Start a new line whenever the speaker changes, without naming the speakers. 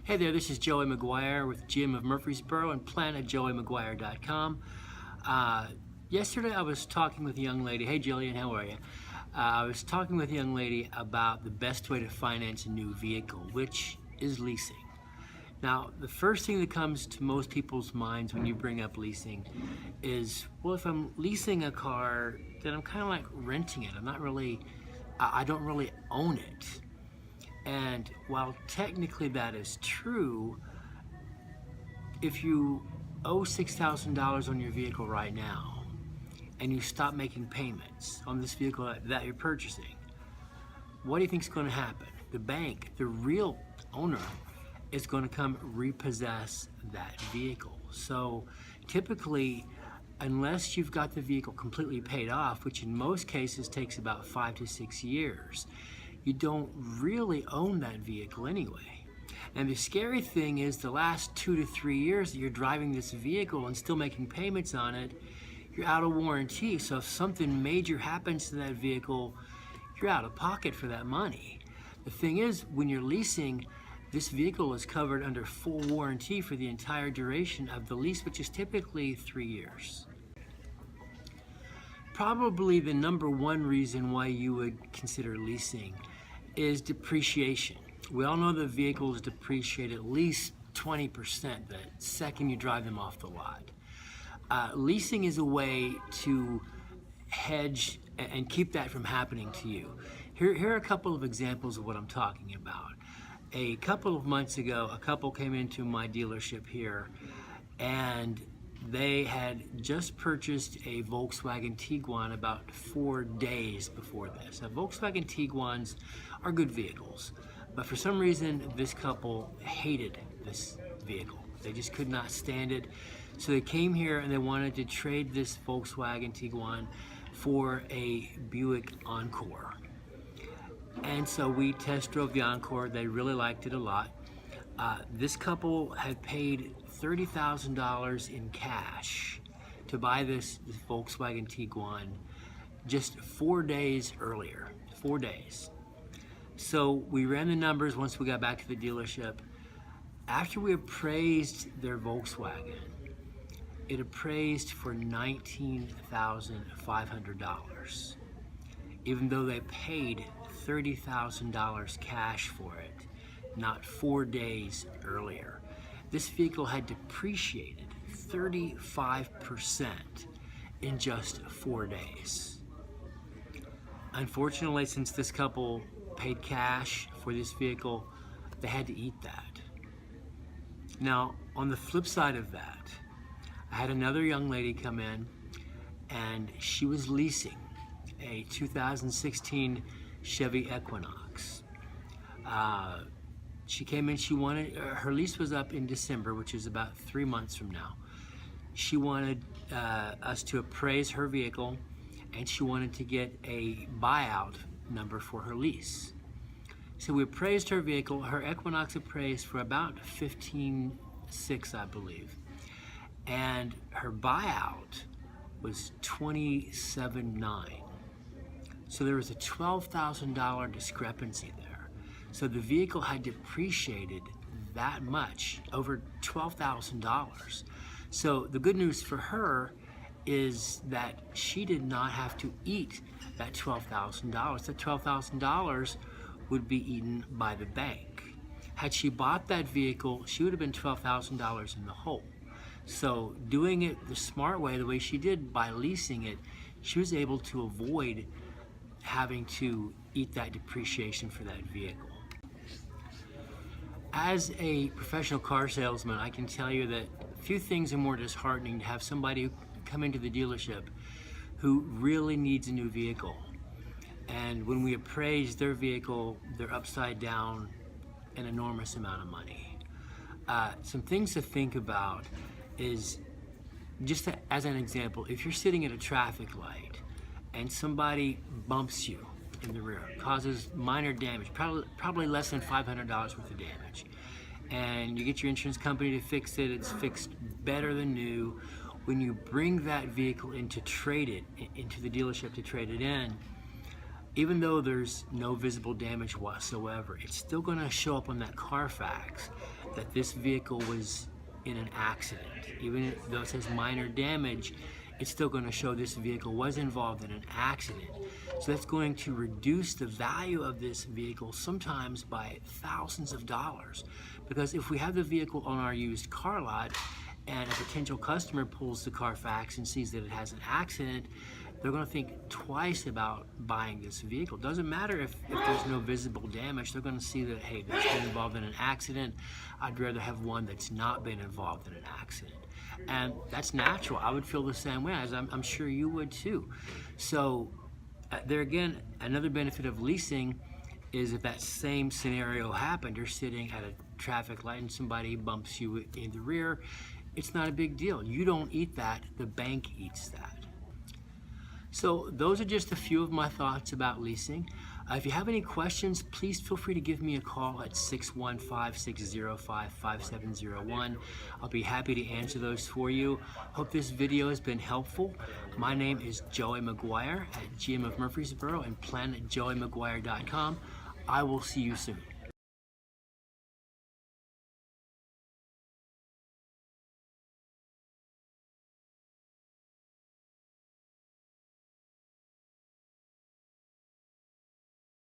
Hey there, this is Joey McGuire with Jim of Murfreesboro and planetjoeymcguire.com. Yesterday I was talking with a young lady. Hey Jillian, how are you? I was talking with a young lady about the best way to finance a new vehicle, which is leasing. Now, the first thing that comes to most people's minds when you bring up leasing is, well, if I'm leasing a car, then I'm kind of like renting it. I don't really own it. And while technically that is true, if you owe $6,000 on your vehicle right now and you stop making payments on this vehicle that you're purchasing, what do you think is going to happen? The bank, the real owner, is going to come repossess that vehicle. So typically, unless you've got the vehicle completely paid off, which in most cases takes about 5 to 6 years, you don't really own that vehicle anyway. And the scary thing is the last 2 to 3 years that you're driving this vehicle and still making payments on it, you're out of warranty. So if something major happens to that vehicle, you're out of pocket for that money. The thing is, when you're leasing, this vehicle is covered under full warranty for the entire duration of the lease, which is typically 3 years. Probably the number one reason why you would consider leasing is depreciation. We all know the vehicles depreciate at least 20% the second you drive them off the lot. Leasing is a way to hedge and keep that from happening to you. Here are a couple of examples of what I'm talking about. A couple of months ago, a couple came into my dealership here and they had just purchased a Volkswagen Tiguan about 4 days before this. Now, Volkswagen Tiguans are good vehicles, but for some reason, this couple hated this vehicle. They just could not stand it. So they came here and they wanted to trade this Volkswagen Tiguan for a Buick Encore. And so we test drove the Encore. They really liked it a lot. This couple had paid $30,000 in cash to buy this Volkswagen Tiguan just 4 days earlier. 4 days. So we ran the numbers once we got back to the dealership. After we appraised their Volkswagen, it appraised for $19,500, even though they paid $30,000 cash for it, not 4 days earlier. This vehicle had depreciated 35% in just 4 days. Unfortunately, since this couple paid cash for this vehicle, they had to eat that. Now, on the flip side of that, I had another young lady come in and she was leasing a 2016 Chevy Equinox. She came in, her lease was up in December, which is about 3 months from now. She wanted us to appraise her vehicle and she wanted to get a buyout number for her lease. So we appraised her vehicle. Her Equinox appraised for about $15,600, I believe. And her buyout was $27,900. So there was a $12,000 discrepancy there. So the vehicle had depreciated that much, over $12,000. So the good news for her is that she did not have to eat that $12,000. That $12,000 would be eaten by the bank. Had she bought that vehicle, she would have been $12,000 in the hole. So doing it the smart way, the way she did by leasing it, she was able to avoid having to eat that depreciation for that vehicle. As a professional car salesman, I can tell you that few things are more disheartening to have somebody come into the dealership who really needs a new vehicle. And when we appraise their vehicle, they're upside down an enormous amount of money. Some things to think about is, just as an example, if you're sitting at a traffic light and somebody bumps you in the rear, causes minor damage, probably less than $500 worth of damage, and you get your insurance company to fix it, it's fixed better than new. When you bring that vehicle in to trade it, into the dealership to trade it in, even though there's no visible damage whatsoever, it's still going to show up on that Carfax that this vehicle was in an accident. Even though it says minor damage, it's still going to show this vehicle was involved in an accident. So that's going to reduce the value of this vehicle sometimes by thousands of dollars. Because if we have the vehicle on our used car lot and a potential customer pulls the Carfax and sees that it has an accident, they're going to think twice about buying this vehicle. Doesn't matter if there's no visible damage. They're going to see that, hey, that's been involved in an accident. I'd rather have one that's not been involved in an accident. And that's natural. I would feel the same way, as I'm sure you would too. So there again, another benefit of leasing is if that same scenario happened, you're sitting at a traffic light and somebody bumps you in the rear, it's not a big deal. You don't eat that, the bank eats that. So those are just a few of my thoughts about leasing. If you have any questions, please feel free to give me a call at 615-605-5701. I'll be happy to answer those for you. Hope this video has been helpful. My name is Joey McGuire at GM of Murfreesboro and planetjoeymcguire.com. I will see you soon.